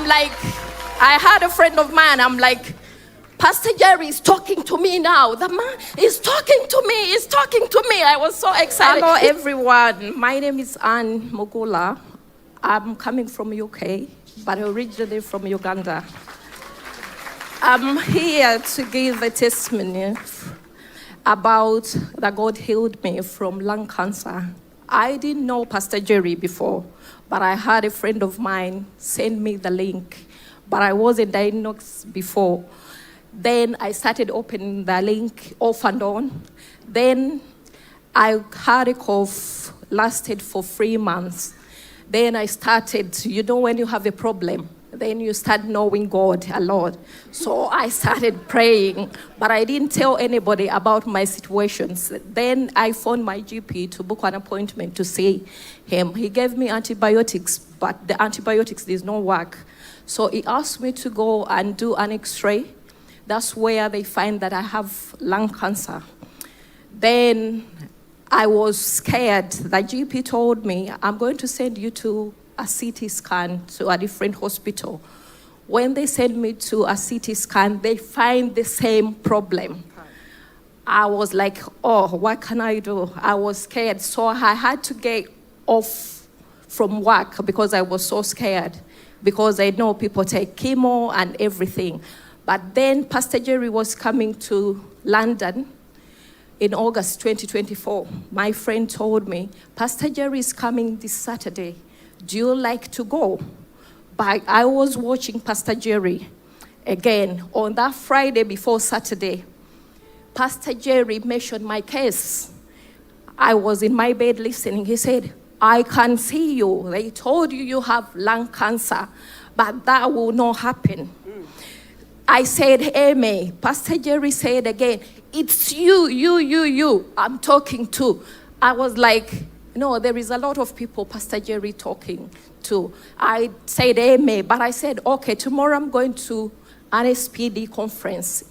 like, I had a friend of mine, I'm like, Pastor Jerry is talking to me now. The man is talking to me. He's talking to me. I was so excited. Hello, everyone. My name is Anne Mogula. I'm coming from UK, but originally from Uganda. I'm here to give a testimony about that God healed me from lung cancer. I didn't know Pastor Jerry before, but I had a friend of mine send me the link, but I wasn't diagnosed before. Then I started opening the link off and on. Then I had a cough, lasted for 3 months. Then I started, when you have a problem, then you start knowing God a lot. So I started praying, but I didn't tell anybody about my situations. Then I phoned my GP to book an appointment to see him. He gave me antibiotics, but the antibiotics did not work. So he asked me to go and do an X-ray. That's where they find that I have lung cancer. Then I was scared. The GP told me, I'm going to send you to a CT scan to a different hospital. When they send me to a CT scan, they find the same problem. I was like, oh, what can I do? I was scared. So I had to get off from work because I was so scared, because I know people take chemo and everything. But then Pastor Jerry was coming to London in August 2024. My friend told me, Pastor Jerry is coming this Saturday. Do you like to go? But I was watching Pastor Jerry again. On that Friday before Saturday, Pastor Jerry mentioned my case. I was in my bed listening. He said, I can see you. They told you you have lung cancer, but that will not happen. I said, amen. Pastor Jerry said again, it's you I'm talking to. I was like, no, there is a lot of people Pastor Jerry talking to. I said, amen. But I said, okay, tomorrow I'm going to an SPD conference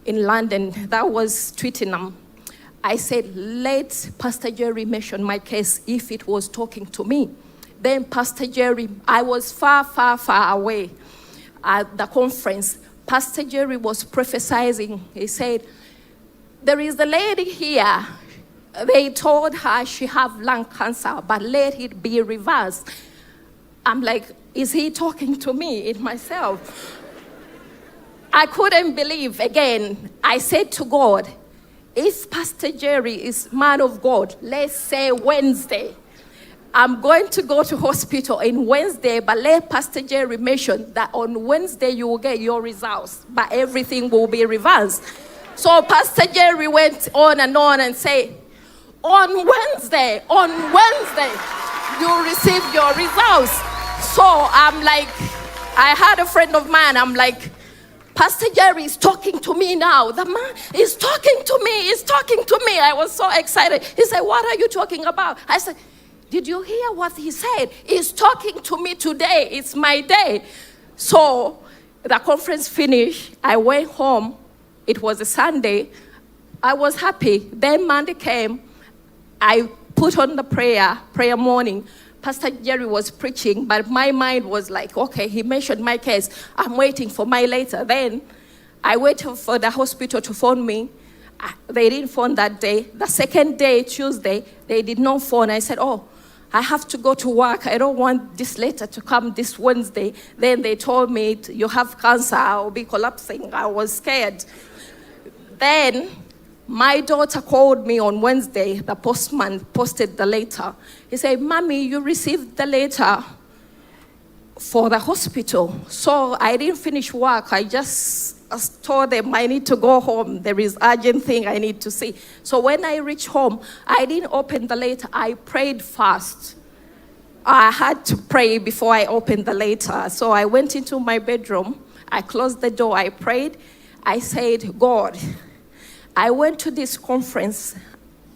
in London. That was Twickenham. I said, let Pastor Jerry mention my case if it was talking to me. Then Pastor Jerry, I was far away at the conference. Pastor Jerry was prophesying. He said, there is a lady here. They told her she have lung cancer, but let it be reversed. I'm like, is he talking to me, in myself? I couldn't believe. Again, I said to God, if Pastor Jerry is man of God, let's say Wednesday, I'm going to go to hospital in Wednesday, but let Pastor Jerry mention that on Wednesday you will get your results, but everything will be reversed. So Pastor Jerry went on and said, on Wednesday, you receive your results. So I'm like, I had a friend of mine, I'm like, Pastor Jerry is talking to me now. The man is talking to me, he's talking to me. I was so excited. He said, what are you talking about? I said, did you hear what he said? He's talking to me today. It's my day. So the conference finished. I went home. It was a Sunday. I was happy. Then Monday came. I put on the prayer morning. Pastor Jerry was preaching, but my mind was like, okay, he mentioned my case. I'm waiting for my later. Then I waited for the hospital to phone me. They didn't phone that day. The second day, Tuesday, they did not phone. I said, oh, I have to go to work. I don't want this letter to come this Wednesday. Then they told me, you have cancer. I'll be collapsing. I was scared. Then my daughter called me on Wednesday. The postman posted the letter. He said, Mommy, you received the letter for the hospital. So I didn't finish work. I just told them I need to go home. There is urgent thing I need to see. So when I reached home, I didn't open the letter. I prayed fast. I had to pray before I opened the letter. So I went into my bedroom. I closed the door. I prayed. I said, God, I went to this conference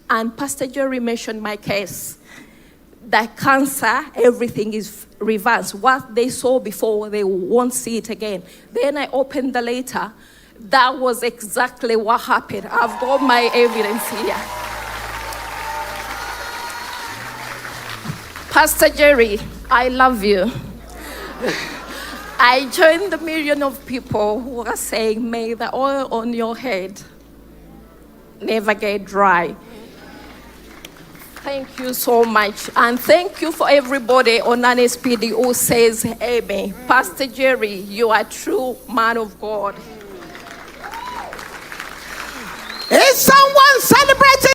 and Pastor Jerry mentioned my case. That cancer, everything is reversed. What they saw before, they won't see it again. Then I opened the letter. That was exactly what happened. I've got my evidence here. Pastor Jerry, I love you. I join the million of people who are saying, may the oil on your head never get dry. Thank you so much. And thank you for everybody on NSPD who says, amen. Pastor Jerry, you are a true man of God. Is someone celebrating